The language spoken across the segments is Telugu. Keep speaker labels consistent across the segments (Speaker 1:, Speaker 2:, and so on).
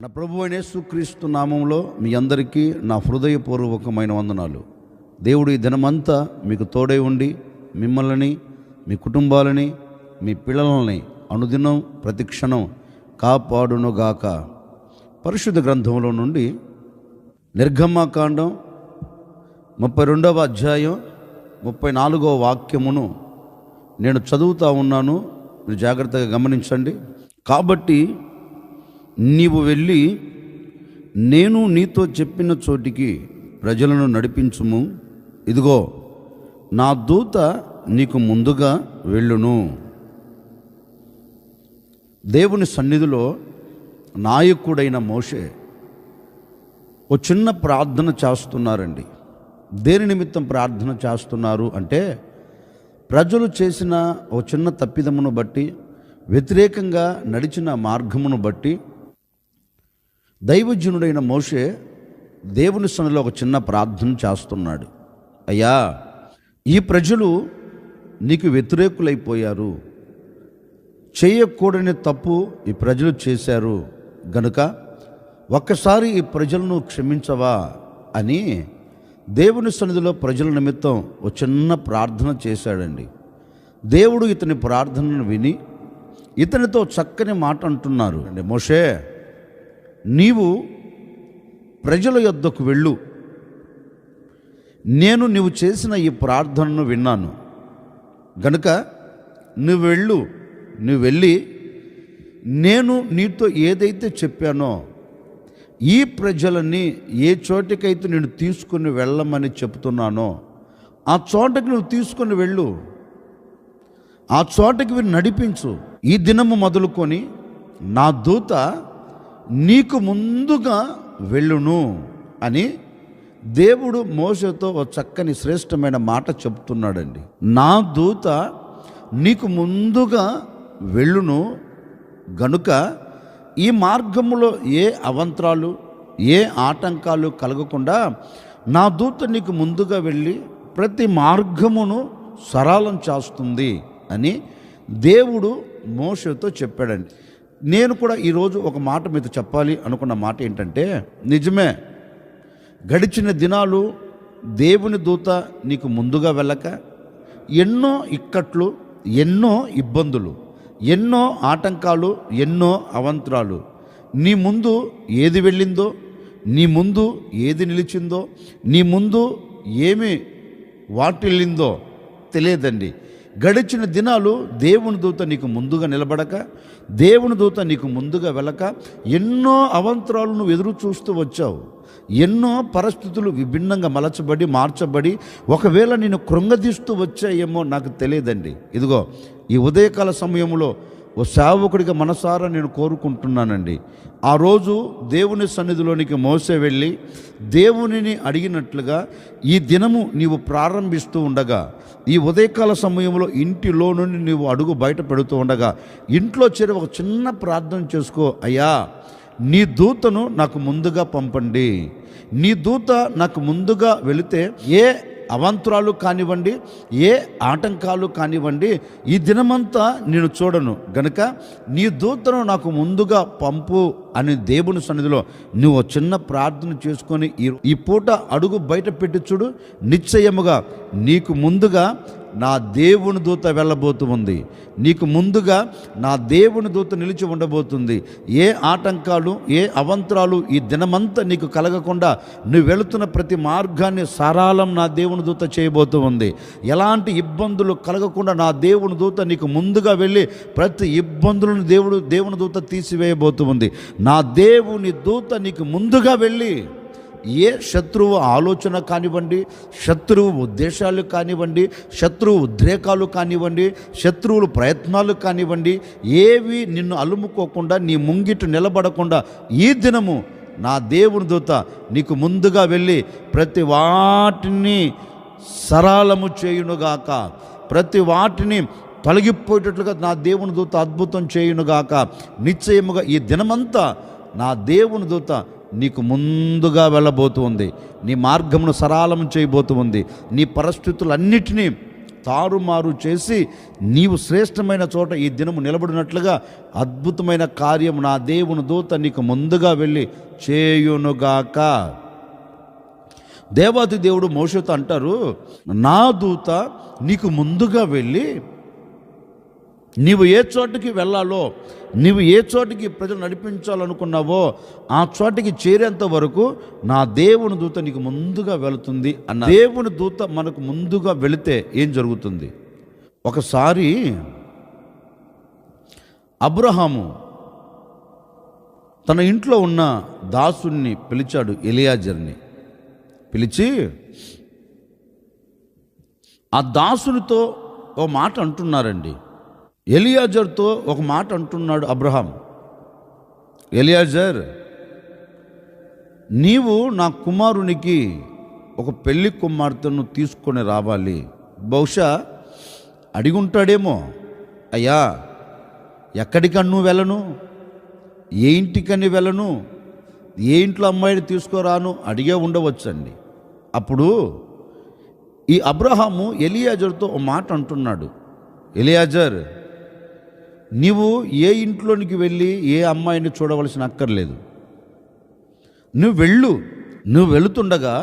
Speaker 1: నా ప్రభు అయిన యేసుక్రీస్తు నామంలో మీ అందరికీ నా హృదయపూర్వకమైన వందనాలు. దేవుడు ఈ దినమంతా మీకు తోడై ఉండి మిమ్మల్ని, మీ కుటుంబాలని, మీ పిల్లలని అనుదినం ప్రతిక్షణం కాపాడునుగాక. పరిశుద్ధ గ్రంథంలో నుండి నిర్గమకాండం 32వ అధ్యాయం 34వ వాక్యమును నేను చదువుతూ ఉన్నాను. మీరు జాగ్రత్తగా గమనించండి. కాబట్టి నీవు వెళ్ళి నేను నీతో చెప్పిన చోటికి ప్రజలను నడిపించుము. ఇదిగో నా దూత నీకు ముందుగా వెళ్ళును. దేవుని సన్నిధిలో నాయకుడైన మోషే ఓ చిన్న ప్రార్థన చేస్తున్నారండి. దేని నిమిత్తం ప్రార్థన చేస్తున్నారు అంటే, ప్రజలు చేసిన ఓ చిన్న తప్పిదమును బట్టి, వ్యతిరేకంగా నడిచిన మార్గమును బట్టి దైవజనుడైన మోషే దేవుని సన్నిధిలో ఒక చిన్న ప్రార్థన చేస్తున్నాడు. అయ్యా, ఈ ప్రజలు నీకు వ్యతిరేకులైపోయారు, చేయకూడని తప్పు ఈ ప్రజలు చేశారు గనుక ఒక్కసారి ఈ ప్రజలను క్షమించవా అని దేవుని సన్నిధిలో ప్రజల నిమిత్తం ఒక చిన్న ప్రార్థన చేశాడండి. దేవుడు ఇతని ప్రార్థనను విని ఇతనితో చక్కని మాట అంటున్నారు. మోషే, నీవు ప్రజల యొద్దకు వెళ్ళు, నేను నీవు చేసిన ఈ ప్రార్థనను విన్నాను గనుక నువ్వు వెళ్ళు. నువ్వు వెళ్ళి నేను నీతో ఏదైతే చెప్పానో ఈ ప్రజలని ఏ చోటికైతే నేను తీసుకుని వెళ్ళమని చెప్తున్నానో ఆ చోటకి నువ్వు తీసుకొని వెళ్ళు, ఆ చోటకి వీరు నడిపించు. ఈ దినము మొదలుకొని నా దూత నీకు ముందుగా వెళ్ళును అని దేవుడు మోషేతో ఒక చక్కని శ్రేష్టమైన మాట చెప్తున్నాడండి. నా దూత నీకు ముందుగా వెళ్ళును గనుక ఈ మార్గములో ఏ అవంతరాలు, ఏ ఆటంకాలు కలగకుండా నా దూత నీకు ముందుగా వెళ్ళి ప్రతి మార్గమును సరళం చేస్తుంది అని దేవుడు మోషేతో చెప్పాడండి. నేను కూడా ఈరోజు ఒక మాట మీతో చెప్పాలి అనుకున్న మాట ఏంటంటే, నిజమే, గడిచిన దినాలు దేవుని దూత నీకు ముందుగా వెళ్ళక ఎన్నో ఇక్కట్లు, ఎన్నో ఇబ్బందులు, ఎన్నో ఆటంకాలు, ఎన్నో అవంతరాలు, నీ ముందు ఏది వెళ్ళిందో, నీ ముందు ఏది నిలిచిందో, నీ ముందు ఏమి వాటిల్లిందో తెలియదండి. గడిచిన దినాలు దేవుని దూత నీకు ముందుగా నిలబడక, దేవుని దూత నీకు ముందుగా వెళ్ళక ఎన్నో అవంతరాలు నువ్వు ఎదురు చూస్తూ వచ్చావు. ఎన్నో పరిస్థితులు విభిన్నంగా మార్చబడి ఒకవేళ నేను కృంగదీస్తూ వచ్చాయేమో నాకు తెలియదండి. ఇదిగో ఈ ఉదయకాల సమయంలో ఓ సేవకుడిగా మనసారా నేను కోరుకుంటున్నానండి. ఆ రోజు దేవుని సన్నిధిలోనికి మోసే వెళ్ళి దేవునిని అడిగినట్లుగా ఈ దినము నీవు ప్రారంభిస్తూ ఉండగా, ఈ ఉదయకాల సమయంలో ఇంటిలో నుండి నీవు అడుగు బయట పెడుతూ ఉండగా ఇంట్లో చేరి ఒక చిన్న ప్రార్థన చేసుకో. అయ్యా, నీ దూతను నాకు ముందుగా పంపండి. నీ దూత నాకు ముందుగా వెళితే ఏ అవంతరాలు కానివ్వండి, ఏ ఆటంకాలు కానివ్వండి, ఈ దినమంతా నేను చూడను గనుక నీ దూతను నాకు ముందుగా పంపు అని దేవుని సన్నిధిలో నువ్వు చిన్న ప్రార్థన చేసుకొని ఈ పూట అడుగు బయట పెట్టి చూడు. నిశ్చయముగా నీకు ముందుగా నా దేవుని దూత వెళ్ళబోతూ ఉంది. నీకు ముందుగా నా దేవుని దూత నిలిచి ఉండబోతుంది. ఏ ఆటంకాలు, ఏ అవంతరాలు ఈ దినమంతా నీకు కలగకుండా నువ్వు వెళుతున్న ప్రతి మార్గాన్ని సరళం నా దేవుని దూత చేయబోతూ ఉంది. ఎలాంటి ఇబ్బందులు కలగకుండా నా దేవుని దూత నీకు ముందుగా వెళ్ళి ప్రతి ఇబ్బందులను దేవుని దూత తీసివేయబోతూ ఉంది. నా దేవుని దూత నీకు ముందుగా వెళ్ళి ఏ శత్రువు ఆలోచన కానివ్వండి, శత్రువు ఉద్దేశాలు కానివ్వండి, శత్రువు ఉద్రేకాలు కానివ్వండి, శత్రువుల ప్రయత్నాలు కానివ్వండి, ఏవి నిన్ను అలుముకోకుండా, నీ ముంగిట నిలబడకుండా ఈ దినము నా దేవుని దూత నీకు ముందుగా వెళ్ళి ప్రతి వాటిని సరళము చేయునుగాక, ప్రతి వాటిని తొలగిపోయేటట్లుగా నా దేవుని దూత అద్భుతం చేయునుగాక. నిశ్చయముగా ఈ దినమంతా నా దేవుని దూత నీకు ముందుగా వెళ్ళబోతూ ఉంది. నీ మార్గమును సరళం చేయబోతూ ఉంది. నీ పరిస్థితులన్నిటినీ తారుమారు చేసి నీవు శ్రేష్టమైన చోట ఈ దినము నిలబడినట్లుగా అద్భుతమైన కార్యం నా దేవుని దూత నీకు ముందుగా వెళ్ళి చేయునుగాక. దేవాది దేవుడు మోషేతో అంటారు, నా దూత నీకు ముందుగా వెళ్ళి నీవు ఏ చోటికి వెళ్ళాలో, నీవు ఏ చోటికి ప్రజలు నడిపించాలనుకున్నావో ఆ చోటికి చేరేంత వరకు నా దేవుని దూత నీకు ముందుగా వెళుతుంది అన్న. దేవుని దూత మనకు ముందుగా వెళితే ఏం జరుగుతుంది? ఒకసారి అబ్రహాము తన ఇంట్లో ఉన్న దాసుని పిలిచాడు, ఎలియాజర్ని పిలిచి ఆ దాసునితో ఓ మాట అంటున్నారండి. ఎలియాజర్తో ఒక మాట అంటున్నాడు అబ్రహాం, ఎలియాజర్, నీవు నా కుమారునికి ఒక పెళ్లి కుమార్తెను తీసుకొని రావాలి. బహుశా అడిగుంటాడేమో, అయ్యా ఎక్కడికన్ను వెళ్ళను, ఏ ఇంటికని వెళ్ళను, ఏ ఇంట్లో అమ్మాయిని తీసుకురాను అడిగే ఉండవచ్చండి. అప్పుడు ఈ అబ్రహాము ఎలియాజర్తో ఒక మాట అంటున్నాడు, ఎలియాజర్, నీవు ఏ ఇంట్లోనికి వెళ్ళి ఏ అమ్మాయిని చూడవలసిన అక్కర్లేదు. నువ్వు వెళుతుండగా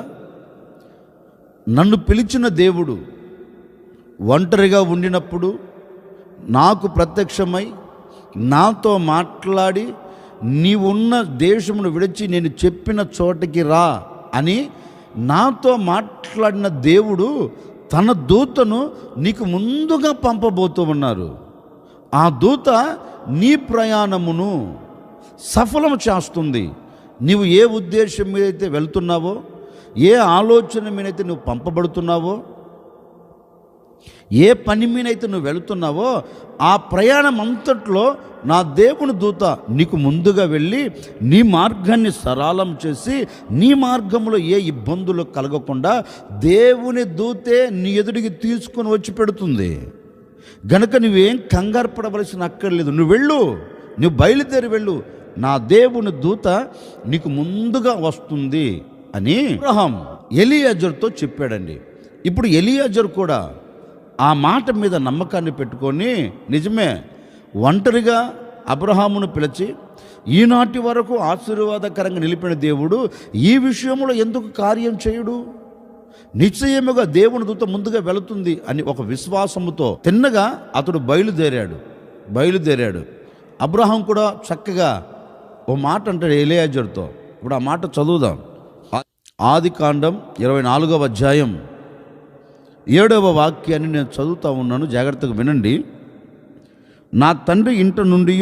Speaker 1: నన్ను పిలిచిన దేవుడు ఒంటరిగా ఉండినప్పుడు నాకు ప్రత్యక్షమై నాతో మాట్లాడి నీవున్న దేశమును విడిచి నేను చెప్పిన చోటకి రా అని నాతో మాట్లాడిన దేవుడు తన దూతను నీకు ముందుగా పంపబోతూ ఉన్నారు. ఆ దూత నీ ప్రయాణమును సఫలం చేస్తుంది. నీవు ఏ ఉద్దేశం మీదైతే వెళ్తున్నావో, ఏ ఆలోచన మీదైతే నువ్వు పంపబడుతున్నావో, ఏ పని మీదైతే నువ్వు వెళుతున్నావో ఆ ప్రయాణం అంతట్లో నా దేవుని దూత నీకు ముందుగా వెళ్ళి నీ మార్గాన్ని సరళం చేసి నీ మార్గంలో ఏ ఇబ్బందులు కలగకుండా దేవుని దూతే నీ ఎదుటికి తీసుకొని వచ్చి పెడుతుంది. గనుక నువ్వేం కంగారు పడవలసిన అక్కర్లేదు. నువ్వు బయలుదేరి వెళ్ళు, నా దేవుని దూత నీకు ముందుగా వస్తుంది అని అబ్రహాం ఎలియాజర్తో చెప్పాడండి. ఇప్పుడు ఎలియాజర్ కూడా ఆ మాట మీద నమ్మకాన్ని పెట్టుకొని నిజమే ఒంటరిగా అబ్రహామును పిలిచి ఈనాటి వరకు ఆశీర్వాదకరంగా నిలిపిన దేవుడు ఈ విషయంలో ఎందుకు కార్యం చేయుడు? నిశ్చయముగా దేవుని దూత ముందుగా వెళుతుంది అని ఒక విశ్వాసముతో తిన్నగా అతడు బయలుదేరాడు. అబ్రహాం కూడా చక్కగా ఓ మాట అంటాడు ఎలియాజర్తో. ఇప్పుడు ఆ మాట చదువుదాం. ఆదికాండం 24వ అధ్యాయం 7వ వాక్యాన్ని నేను చదువుతా ఉన్నాను, జాగ్రత్తగా వినండి. నా తండ్రి ఇంట నుండి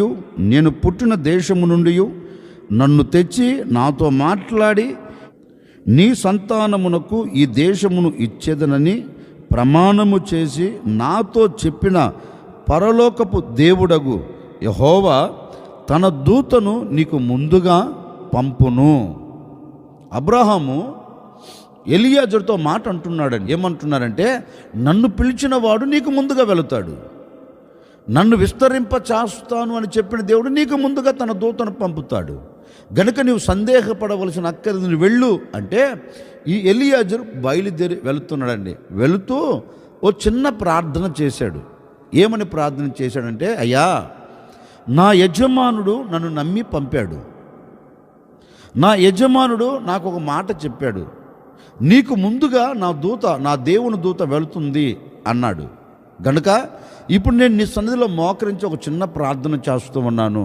Speaker 1: నేను పుట్టిన దేశము నుండి నన్ను తెచ్చి నాతో మాట్లాడి నీ సంతానమునకు ఈ దేశమును ఇచ్చేదనని ప్రమాణము చేసి నాతో చెప్పిన పరలోకపు దేవుడగు యెహోవా తన దూతను నీకు ముందుగా పంపును. అబ్రహాము ఎలియాజర్తో మాట అంటున్నాడండి. ఏమంటున్నారంటే, నన్ను పిలిచిన వాడు నీకు ముందుగా వెళుతాడు, నన్ను విస్తరింప చేస్తాను అని చెప్పిన దేవుడు నీకు ముందుగా తన దూతను పంపుతాడు. గనుక నీవు సందేహపడవలసిన అక్కర్లేదు, నువ్వు వెళ్ళు అంటే ఈ ఎలియాజరు బయలుదేరి వెళుతున్నాడండి. వెళుతూ ఓ చిన్న ప్రార్థన చేశాడు. ఏమని ప్రార్థన చేశాడంటే, అయ్యా నా యజమానుడు నన్ను నమ్మి పంపాడు, నా యజమానుడు నాకు ఒక మాట చెప్పాడు, నీకు ముందుగా నా దేవుని దూత వెళుతుంది అన్నాడు. గనుక ఇప్పుడు నేను నీ సన్నిధిలో మోకరించి ఒక చిన్న ప్రార్థన చేస్తూ ఉన్నాను.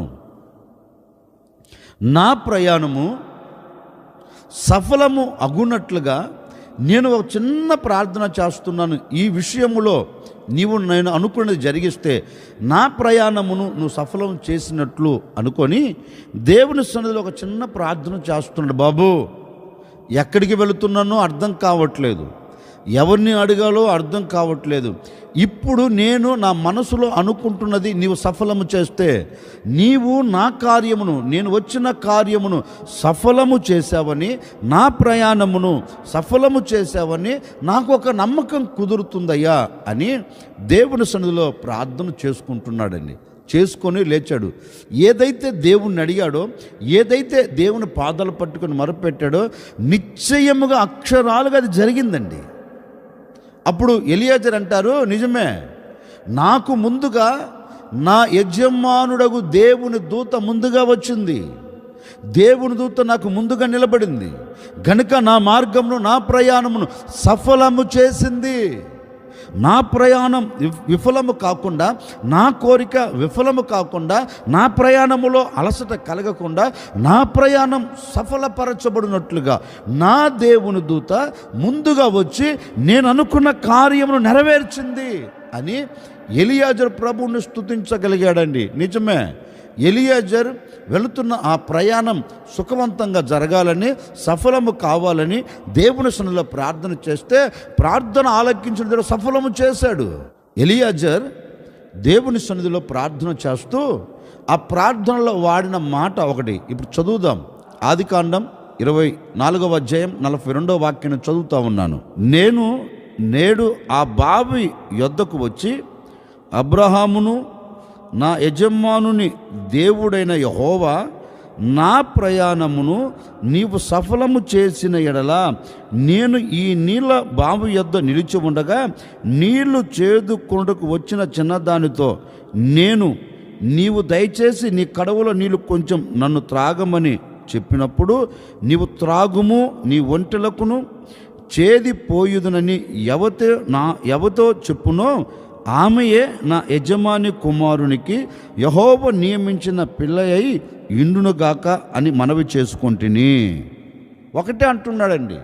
Speaker 1: నా ప్రయాణము సఫలము అగునట్లుగా నేను ఒక చిన్న ప్రార్థన చేస్తున్నాను. ఈ విషయములో నేను అనుకున్నది జరిగిస్తే నా ప్రయాణమును నువ్వు సఫలం చేసినట్లు అనుకొని దేవుని సన్నిధిలో ఒక చిన్న ప్రార్థన చేస్తున్నాడు. బాబు, ఎక్కడికి వెళుతున్నానో అర్థం కావట్లేదు, ఎవరిని అడగాలో అర్థం కావట్లేదు. ఇప్పుడు నేను నా మనసులో అనుకుంటున్నది నీవు సఫలము చేస్తే, నీవు నా కార్యమును, నేను వచ్చిన కార్యమును సఫలము చేశావని, నా ప్రయాణమును సఫలము చేశావని నాకు ఒక నమ్మకం కుదురుతుందయ్యా అని దేవుని సన్నిధిలో ప్రార్థన చేసుకుంటున్నాడండి. చేసుకొని లేచాడు. ఏదైతే దేవుణ్ణి అడిగాడో, ఏదైతే దేవుని పాదాలు పట్టుకొని మొరపెట్టాడో నిశ్చయముగా అక్షరాలుగా అది జరిగిందండి. అప్పుడు ఎలియాజర్ అంటారు, నిజమే, నాకు ముందుగా నా యజమానుడగు దేవుని దూత ముందుగా వచ్చింది, దేవుని దూత నాకు ముందుగా నిలబడింది గనుక నా మార్గమును నా ప్రయాణమును సఫలము చేసింది. నా ప్రయాణం విఫలము కాకుండా, నా కోరిక విఫలము కాకుండా, నా ప్రయాణములో అలసట కలగకుండా, నా ప్రయాణం సఫలపరచబడినట్లుగా నా దేవుని దూత ముందుగా వచ్చి నేను అనుకున్న కార్యమును నెరవేర్చింది అని ఎలియాజర్ ప్రభువుని స్తుతించగలిగాడండి. నిజమే, ఎలియాజర్ వెళుతున్న ఆ ప్రయాణం సుఖవంతంగా జరగాలని, సఫలము కావాలని దేవుని సన్నిధిలో ప్రార్థన చేస్తే ప్రార్థన ఆలకించిన దేవుడు సఫలము చేశాడు. ఎలియాజర్ దేవుని సన్నిధిలో ప్రార్థన చేస్తూ ఆ ప్రార్థనలో వాడిన మాట ఒకటి ఇప్పుడు చదువుదాం. ఆదికాండం 24వ అధ్యాయం 42వ వాక్యాన్ని చదువుతా ఉన్నాను. నేను నేడు ఆ బావి యొద్దకు వచ్చి అబ్రహామును నా యజమానుని దేవుడైన యెహోవా నా ప్రయాణమును నీవు సఫలము చేసిన ఎడల నేను ఈ నీళ్ళ బావి యొద్ద నిలిచి ఉండగా నీళ్లు చేదుకొనుటకు వచ్చిన చిన్నదానితో నీవు దయచేసి నీ కడవలో నీళ్లు కొంచెం నన్ను త్రాగమని చెప్పినప్పుడు నీవు త్రాగుము, నీ ఒంటెలకును చేదిపోయుదునని ఎవతో చెప్పునో ఆమెయే నా యజమాని కుమారునికి యెహోవా నియమించిన పిల్లయ్య ఇండునుగాక అని మనవి చేసుకుంటుని. ఒకటే అంటున్నాడండి,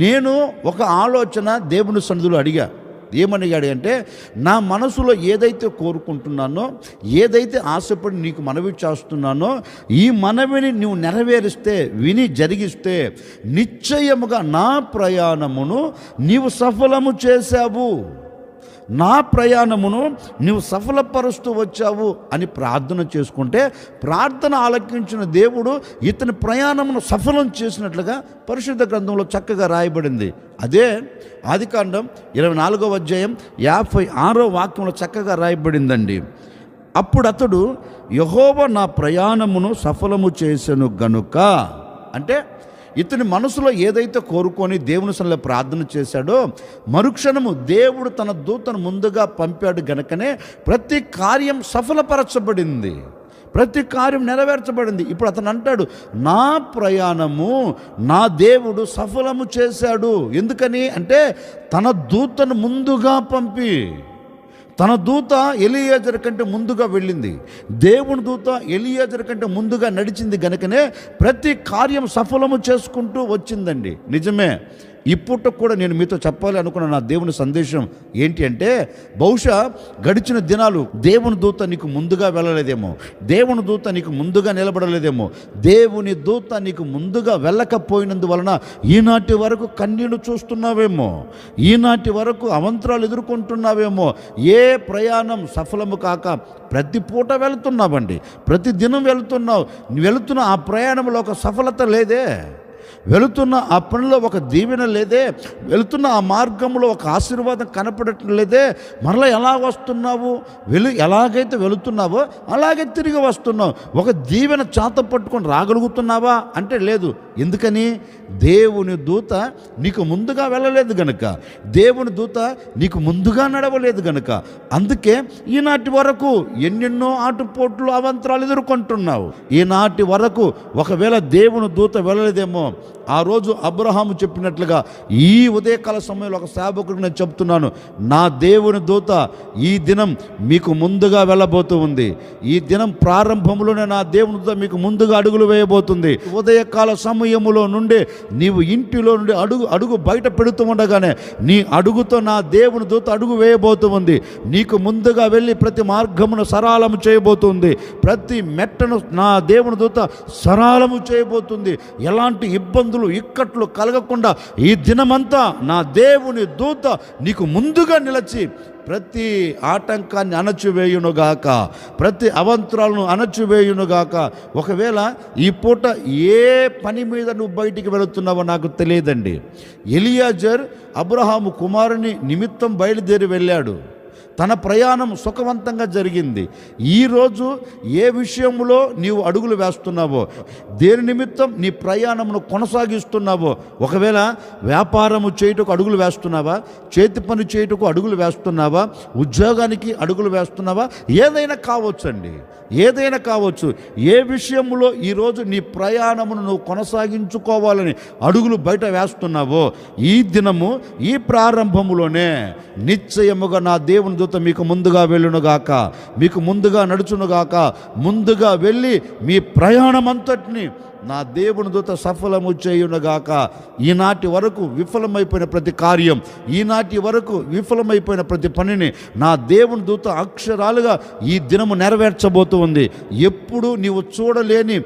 Speaker 1: నేను ఒక ఆలోచన దేవుని సన్నిధిలో అడిగా. ఏమడిగాడు అంటే, నా మనసులో ఏదైతే కోరుకుంటున్నానో, ఏదైతే ఆశపడి నీకు మనవి చేస్తున్నానో, ఈ మనవిని నువ్వు నెరవేరిస్తే, విని జరిగిస్తే నిశ్చయముగా నా ప్రయాణమును నీవు సఫలము చేశావు, నా ప్రయాణమును నువ్వు సఫలపరుస్తూ వచ్చావు అని ప్రార్థన చేసుకుంటే ప్రార్థన ఆలకించిన దేవుడు ఇతని ప్రయాణమును సఫలం చేసినట్లుగా పరిశుద్ధ గ్రంథంలో చక్కగా రాయబడింది. అదే ఆదికాండం 24వ అధ్యాయం 56వ వాక్యంలో చక్కగా రాయబడిందండి. అప్పుడు అతడు యెహోవా నా ప్రయాణమును సఫలము చేసెను గనుక, అంటే ఇతని మనసులో ఏదైతే కోరుకొని దేవుని సన్నిధిలో ప్రార్థన చేశాడో మరుక్షణము దేవుడు తన దూతను ముందుగా పంపాడు గనుకనే ప్రతి కార్యం సఫలపరచబడింది, ప్రతి కార్యం నెరవేర్చబడింది. ఇప్పుడు అతను అంటాడు, నా ప్రయాణము నా దేవుడు సఫలము చేశాడు. ఎందుకని అంటే తన దూతను ముందుగా పంపి, తన దూత ఎలియాజర్ కంటే ముందుగా వెళ్ళింది, దేవుని దూత ఎలియాజర్ కంటే ముందుగా నడిచింది గనుకనే ప్రతి కార్యం సఫలము చేసుకుంటూ వచ్చిందండి. నిజమే, ఇప్పుడు కూడా నేను మీతో చెప్పాలి అనుకున్న నా దేవుని సందేశం ఏంటి అంటే, బహుశా గడిచిన దినాలు దేవుని దూత నీకు ముందుగా వెళ్ళలేదేమో, దేవుని దూత నీకు ముందుగా నిలబడలేదేమో, దేవుని దూత నీకు ముందుగా వెళ్ళకపోయినందువలన ఈనాటి వరకు కన్నీళ్లు చూస్తున్నావేమో, ఈనాటి వరకు అవంతరాలు ఎదుర్కొంటున్నావేమో, ఏ ప్రయాణం సఫలము కాక ప్రతి పూట వెళుతున్నావండి, ప్రతి దినం వెళుతున్నావు, వెళుతున్న ఆ ప్రయాణంలో ఒక సఫలత లేదే, వెళుతున్న ఆ పనిలో ఒక దీవెన లేదే, వెళుతున్న ఆ మార్గంలో ఒక ఆశీర్వాదం కనపడటం లేదే, మరలా ఎలా వస్తున్నావు, ఎలాగైతే వెళుతున్నావో అలాగే తిరిగి వస్తున్నావు, ఒక దీవెన చాత పట్టుకొని రాగలుగుతున్నావా అంటే లేదు. ఎందుకని? దేవుని దూత నీకు ముందుగా వెళ్ళలేదు గనుక, దేవుని దూత నీకు ముందుగా నడవలేదు గనుక, అందుకే ఈనాటి వరకు ఎన్నెన్నో ఆటుపోట్లు అవంతరాలు ఎదుర్కొంటున్నావు. ఈనాటి వరకు ఒకవేళ దేవుని దూత వెళ్ళలేదేమో, ఆ రోజు అబ్రహాము చెప్పినట్లుగా ఈ ఉదయకాల సమయంలో ఒక సేవకుడికి నేను చెప్తున్నాను, నా దేవుని దూత ఈ దినం మీకు ముందుగా వెళ్ళబోతూ ఉంది, ఈ దినం ప్రారంభంలోనే నా దేవుని దూత మీకు ముందుగా అడుగులు వేయబోతుంది. ఉదయకాల సమయములో నుండి నీవు ఇంటిలో నుండి అడుగు బయట పెడుతూ ఉండగానే నీ అడుగుతో నా దేవుని దూత అడుగు వేయబోతూ ఉంది, నీకు ముందుగా వెళ్ళి ప్రతి మార్గమును సరళము చేయబోతుంది, ప్రతి మెట్టను నా దేవుని దూత సరళము చేయబోతుంది. ఎలాంటి ఇబ్బందులు ఇక్కట్లు కలగకుండా ఈ దినమంతా నా దేవుని దూత నీకు ముందుగా నిలిచి ప్రతి ఆటంకాన్ని అణచివేయునుగాక, ప్రతి అవంతరాలను అణచివేయునుగాక. ఒకవేళ ఈ పూట ఏ పని మీద నువ్వు బయటికి వెళుతున్నావో నాకు తెలియదండి. ఎలియాజర్ అబ్రహాము కుమారుని నిమిత్తం బయలుదేరి వెళ్ళాడు, తన ప్రయాణం సుఖవంతంగా జరిగింది. ఈరోజు ఏ విషయంలో నీవు అడుగులు వేస్తున్నావో, దేని నిమిత్తం నీ ప్రయాణమును కొనసాగిస్తున్నావో, ఒకవేళ వ్యాపారము చేయుటకు అడుగులు వేస్తున్నావా, చేతి పని చేయుటకు అడుగులు వేస్తున్నావా, ఉద్యోగానికి అడుగులు వేస్తున్నావా, ఏదైనా కావచ్చండి, ఏదైనా కావచ్చు. ఏ విషయంలో ఈరోజు నీ ప్రయాణమును నువ్వు కొనసాగించుకోవాలని అడుగులు బయట వేస్తున్నావో, ఈ దినము ఈ ప్రారంభములోనే నిశ్చయముగా నా దేవుని దూత మీకు ముందుగా వెళ్ళునుగాక, మీకు ముందుగా నడుచునుగాక, ముందుగా వెళ్ళి మీ ప్రయాణం అంతటిని నా దేవుని దూత సఫలము చేయునుగాక. ఈనాటి వరకు విఫలమైపోయిన ప్రతి కార్యం, ఈనాటి వరకు విఫలమైపోయిన ప్రతి పనిని నా దేవుని దూత అక్షరాలుగా ఈ దినము నెరవేర్చబోతూ ఉంది. ఎప్పుడు నీవు చూడలేని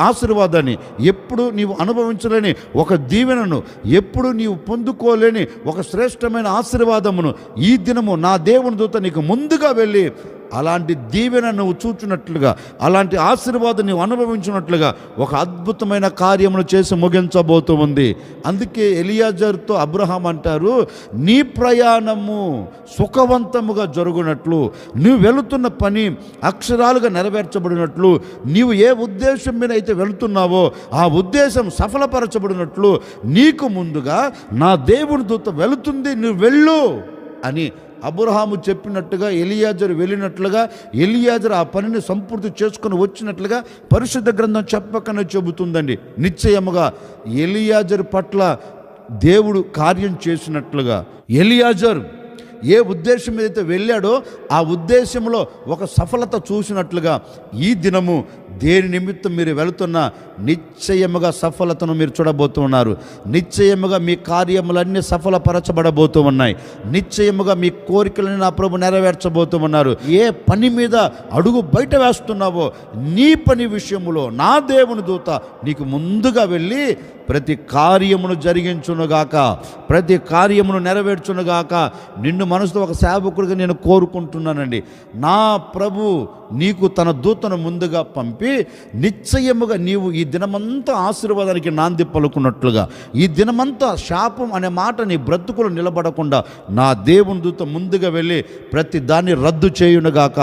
Speaker 1: ఆశీర్వాదాన్ని, ఎప్పుడు నీవు అనుభవించలేని ఒక దీవెనను, ఎప్పుడు నీవు పొందుకోలేని ఒక శ్రేష్టమైన ఆశీర్వాదమును ఈ దినము నా దేవుని దూత నీకు ముందుగా వెళ్ళి అలాంటి దీవెన నువ్వు చూచినట్లుగా, అలాంటి ఆశీర్వాదం నువ్వు అనుభవించినట్లుగా ఒక అద్భుతమైన కార్యమును చేసి ముగించబోతూ ఉంది. అందుకే ఎలియాజరుతో అబ్రహాం అంటారు, నీ ప్రయాణము సుఖవంతముగా జరుగునట్లు, నువ్వు వెళుతున్న పని అక్షరాలుగా నెరవేర్చబడినట్లు, నీవు ఏ ఉద్దేశం మీద అయితే వెళుతున్నావో ఆ ఉద్దేశం సఫలపరచబడినట్లు నీకు ముందుగా నా దేవుని దూత వెళుతుంది, నువ్వు వెళ్ళు అని అబ్రహాము చెప్పినట్టుగా ఎలియాజరు వెళ్ళినట్లుగా, ఎలియాజరు ఆ పనిని సంపూర్తి చేసుకొని వచ్చినట్లుగా పరిశుద్ధ గ్రంథం చెప్పకనే చెబుతుందండి. నిశ్చయముగా ఎలియాజరు పట్ల దేవుడు కార్యం చేసినట్లుగా, ఎలియాజరు ఏ ఉద్దేశం మీదైతే వెళ్ళాడో ఆ ఉద్దేశంలో ఒక సఫలత చూసినట్లుగా ఈ దినము దేని నిమిత్తం మీరు వెళుతున్న నిశ్చయముగా సఫలతను మీరు చూడబోతున్నారు. నిశ్చయముగా మీ కార్యములన్నీ సఫలపరచబడబోతూ ఉన్నాయి. నిశ్చయముగా మీ కోరికలని నా ప్రభు నెరవేర్చబోతూ ఉన్నారు. ఏ పని మీద అడుగు బయట వేస్తున్నావో నీ పని విషయములో నా దేవుని దూత నీకు ముందుగా వెళ్ళి ప్రతి కార్యమును జరిగించునుగాక, ప్రతి కార్యమును నెరవేర్చునుగాక. నిన్ను మనసుతో ఒక సేవకుడిగా నేను కోరుకుంటున్నానండి. నా ప్రభు నీకు తన దూతను ముందుగా పంపి నిశ్చయముగా నీవు ఈ దినమంతా ఆశీర్వాదానికి నాంది పలుకున్నట్లుగా, ఈ దినమంతా శాపం అనే మాట నీ బ్రతుకులు నిలబడకుండా నా దేవుని దూత ముందుగా వెళ్ళి ప్రతి దాన్ని రద్దు చేయునుగాక,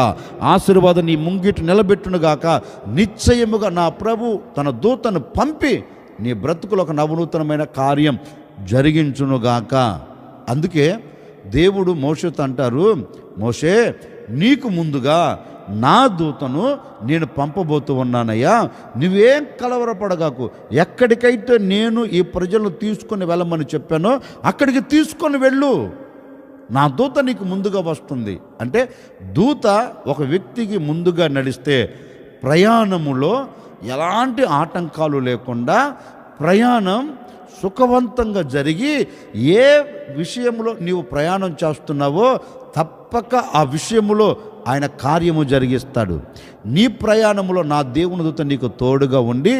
Speaker 1: ఆశీర్వాదం నీ ముంగిటి నిలబెట్టునుగాక. నిశ్చయముగా నా ప్రభు తన దూతను పంపి నీ బ్రతుకులో ఒక నవనూతనమైన కార్యం జరిగించునుగాక. అందుకే దేవుడు మోషేతో అంటారు, మోషే నీకు ముందుగా నా దూతను నేను పంపబోతూ ఉన్నానయ్యా, నువ్వేం కలవరపడగాకు, ఎక్కడికైతే నేను ఈ ప్రజలను తీసుకొని వెళ్ళమని చెప్పానో అక్కడికి తీసుకొని వెళ్ళు, నా దూత నీకు ముందుగా వస్తుంది. అంటే దూత ఒక వ్యక్తికి ముందుగా నడిస్తే ప్రయాణములో ఎలాంటి ఆటంకాలు లేకుండా ప్రయాణం సుఖవంతంగా జరిగి, ఏ విషయంలో నీవు ప్రయాణం చేస్తున్నావో తప్పక ఆ విషయములో ఆయన కార్యము జరిగిస్తాడు. నీ ప్రయాణంలో నా దేవుని దూత నీకు తోడుగా ఉండి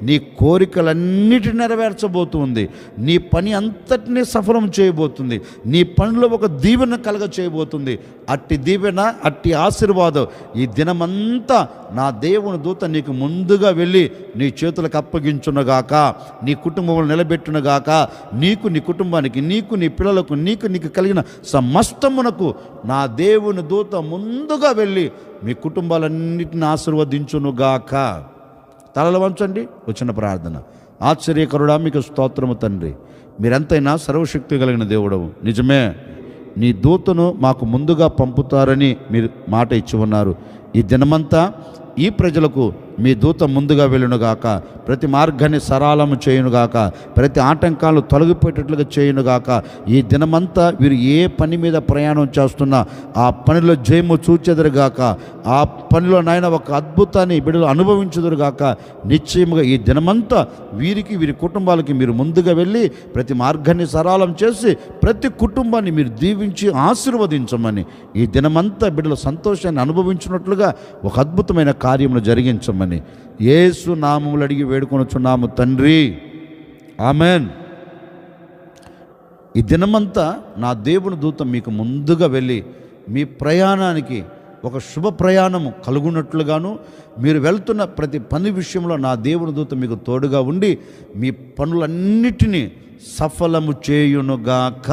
Speaker 1: నీ కోరికలన్నిటిని నెరవేర్చబోతుంది. నీ పని అంతటినీ సఫలం చేయబోతుంది. నీ పనిలో ఒక దీవెన కలగ చేయబోతుంది. అట్టి దీవెన, అట్టి ఆశీర్వాదం ఈ దినమంతా నా దేవుని దూత నీకు ముందుగా వెళ్ళి నీ చేతులకు అప్పగించునుగాక, నీ కుటుంబంలో నిలబెట్టునుగాక. నీకు, నీ కుటుంబానికి, నీకు, నీ పిల్లలకు, నీకు కలిగిన సమస్తమునకు నా దేవుని దూత ముందుగా వెళ్ళి మీ కుటుంబాలన్నిటిని ఆశీర్వదించునుగాక. తలలు వంచండి, వచ్చిన ప్రార్థన. ఆశ్చర్యకరుడా మీకు స్తోత్రము తండ్రి, మీరెంతైనా సర్వశక్తి కలిగిన దేవుడవు. నిజమే, నీ దూతను మాకు ముందుగా పంపుతారని మీరు మాట ఇచ్చి ఉన్నారు. ఈ దినమంతా ఈ ప్రజలకు మీ దూత ముందుగా వెళ్ళునుగాక, ప్రతి మార్గాన్ని సరళము చేయునుగాక, ప్రతి ఆటంకాలు తొలగిపోయేటట్లుగా చేయునుగాక. ఈ దినమంతా వీరు ఏ పని మీద ప్రయాణం చేస్తున్నా ఆ పనిలో జయము చూచెదరుగాక, ఆ పనిలో నాయన ఒక అద్భుతాన్ని బిడ్డలు అనుభవించుదురుగాక. నిశ్చయముగా ఈ దినమంతా వీరికి, వీరి కుటుంబాలకి మీరు ముందుగా వెళ్ళి ప్రతి మార్గాన్ని సరళం చేసి ప్రతి కుటుంబాన్ని మీరు దీవించి ఆశీర్వదించమని, ఈ దినమంతా బిడ్డలు సంతోషాన్ని అనుభవించినట్లుగా ఒక అద్భుతమైన కార్యమును జరిగించమని యేసు నామములు అడిగి వేడుకొనుచున్నాము తండ్రి, ఆమెన్. ఈ దినమంతా నా దేవుని దూత మీకు ముందుగా వెళ్ళి మీ ప్రయాణానికి ఒక శుభ ప్రయాణము కలుగునట్లుగాను, మీరు వెళ్తున్న ప్రతి పని విషయంలో నా దేవుని దూత మీకు తోడుగా ఉండి మీ పనులన్నిటినీ సఫలము చేయునుగాక.